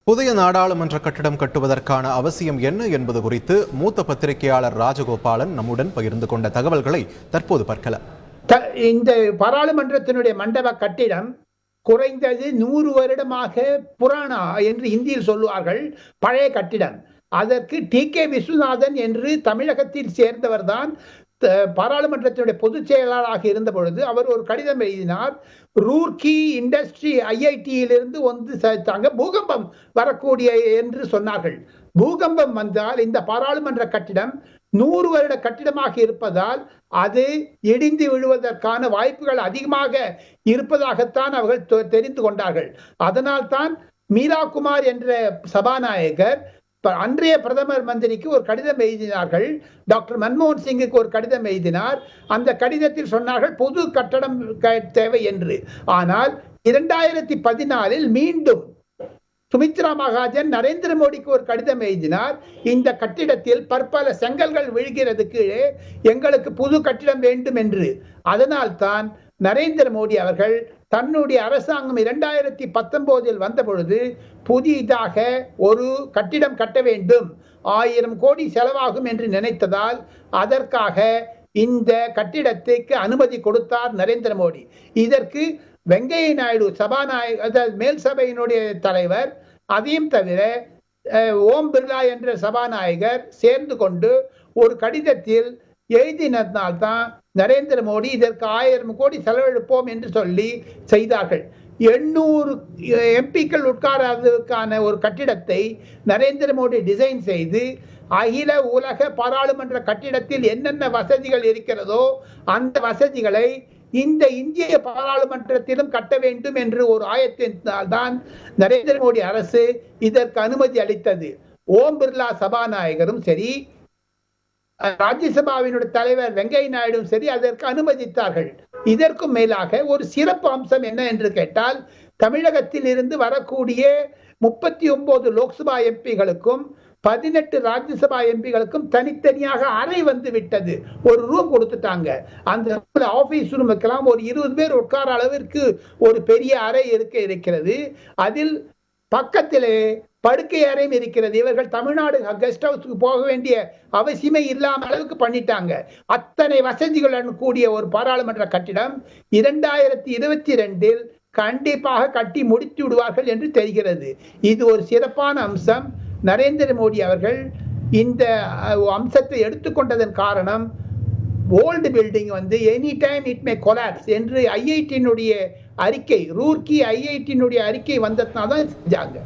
புதிய நாடாளுமன்ற கட்டிடம் கட்டுவதற்கான அவசியம் என்ன என்பது குறித்து மூத்த பத்திரிகையாளர் ராஜகோபாலன் நம்முடன் பகிர்ந்து கொண்ட தகவல்களை தற்போது பார்க்கலாம். இந்த பாராளுமன்றத்தினுடைய மண்டப கட்டிடம் குறைந்தது 100 வருடமாக புராணா என்று இந்தியில் சொல்லுவார்கள். பழைய கட்டிடம். அதற்கு டி.கே. விஸ்வநாதன் என்று தமிழகத்தில் சேர்ந்தவர் தான் பாராளுமன்றத்தினுடைய பொதுச் செயலாளராக இருந்த பொழுது அவர் ஒரு கடிதம் எழுதினார். ரூர்க்கி இண்டஸ்ட்ரி IIT-யிலிருந்து வந்து சேர்த்தாங்க, பூகம்பம் வரக்கூடிய என்று சொன்னார்கள். பூகம்பம் வந்தால் இந்த பாராளுமன்ற கட்டிடம் 100 வருட கட்டிடமாக இருப்பதால் அது இடிந்து விழுவதற்கான வாய்ப்புகள் அதிகமாக இருப்பதாகத்தான் அவர்கள் தெரிந்து கொண்டார்கள். அதனால் தான் மீரா குமார் என்ற சபாநாயகர் அன்றைய பிரதமர் மந்திரிக்கு ஒரு கடிதம் எழுதினார்கள். டாக்டர் மன்மோகன் சிங்குக்கு ஒரு கடிதம் எழுதினார். அந்த கடிதத்தில் சொன்னார்கள் பொது கட்டடம் தேவை என்று. ஆனால் 2014 மீண்டும் சுமித்ரா மகாஜன் நரேந்திர மோடிக்கு ஒரு கடிதம் எழுதினார். இந்த கட்டிடத்தில் பற்பல செங்கல்கள் விழுகிறது கீழே, எங்களுக்கு புது கட்டிடம் வேண்டும் என்று. அதனால் தான் நரேந்திர மோடி அவர்கள் தன்னுடைய அரசாங்கம் 2019 வந்த பொழுது புதிதாக ஒரு கட்டிடம் கட்ட வேண்டும், 1000 கோடி செலவாகும் என்று நினைத்ததால் அதற்காக இந்த கட்டிடத்துக்கு அனுமதி கொடுத்தார் நரேந்திர மோடி. இதற்கு வெங்கையா நாயுடு சபாநாயகர், மேல் சபையினுடைய தலைவர், அதையும் தவிர ஓம் பிர்லா என்ற சபாநாயகர் சேர்ந்து கொண்டு ஒரு கடிதத்தில் எழுதினதுனால்தான் நரேந்திர மோடி இதற்கு 1000 கோடி செலவழிப்போம் என்று சொல்லி செய்தார்கள். 800 எம்பிக்கள் உட்காராததுக்கான ஒரு கட்டிடத்தை நரேந்திர மோடி டிசைன் செய்து அகில உலக பாராளுமன்ற கட்டிடத்தில் என்னென்ன வசதிகள் இருக்கிறதோ அந்த வசதிகளை இந்த இந்திய பாராளுமன்றத்திலும் கட்ட வேண்டும் என்று ஒரு ஆயத்தினால் தான் நரேந்திர மோடி அரசு இதற்கு அனுமதி அளித்தது. ஓம் பிர்லா சபாநாயகரும் சரி, ராஜ்யசபாவினுடைய தலைவர் வெங்கையா நாயுடும் சரி அதற்கு அனுமதித்தார்கள். இதற்கும் மேலாக ஒரு சிறப்பு அம்சம் என்ன என்று கேட்டால், தமிழகத்தில் இருந்து வரக்கூடிய 39 லோக்சபா எம்பிகளுக்கும் 18 ராஜ்யசபா எம்பிகளுக்கும் தனித்தனியாக அறை வந்து விட்டது. ஒரு ரூம் கொடுத்துட்டாங்க. அந்த ஆபீஸ் ரூம் வைக்கலாம். ஒரு 20 பேர் உட்கார அளவிற்கு ஒரு பெரிய அறை இருக்கிறது. அதில் பக்கத்திலே படுக்கை அறையும் இருக்கிறது. இவர்கள் தமிழ்நாடு கெஸ்ட் ஹவுஸுக்கு போக வேண்டிய அவசியமே இல்லாம அளவுக்கு பண்ணிட்டாங்க. அத்தனை வசதிகளுடன் கூடிய ஒரு பாராளுமன்ற கட்டிடம் 2022 கண்டிப்பாக கட்டி முடித்து விடுவார்கள் என்று தெரிகிறது. இது ஒரு சிறப்பான அம்சம். நரேந்திர மோடி அவர்கள் இந்த அம்சத்தை எடுத்துக்கொண்டதன் காரணம், ஓல்டு பில்டிங் வந்து any time it may collapse என்று IIT-னுடைய அறிக்கை, ரூர்க்கி IIT-னுடைய அறிக்கை வந்ததுனால தான் செஞ்சாங்க.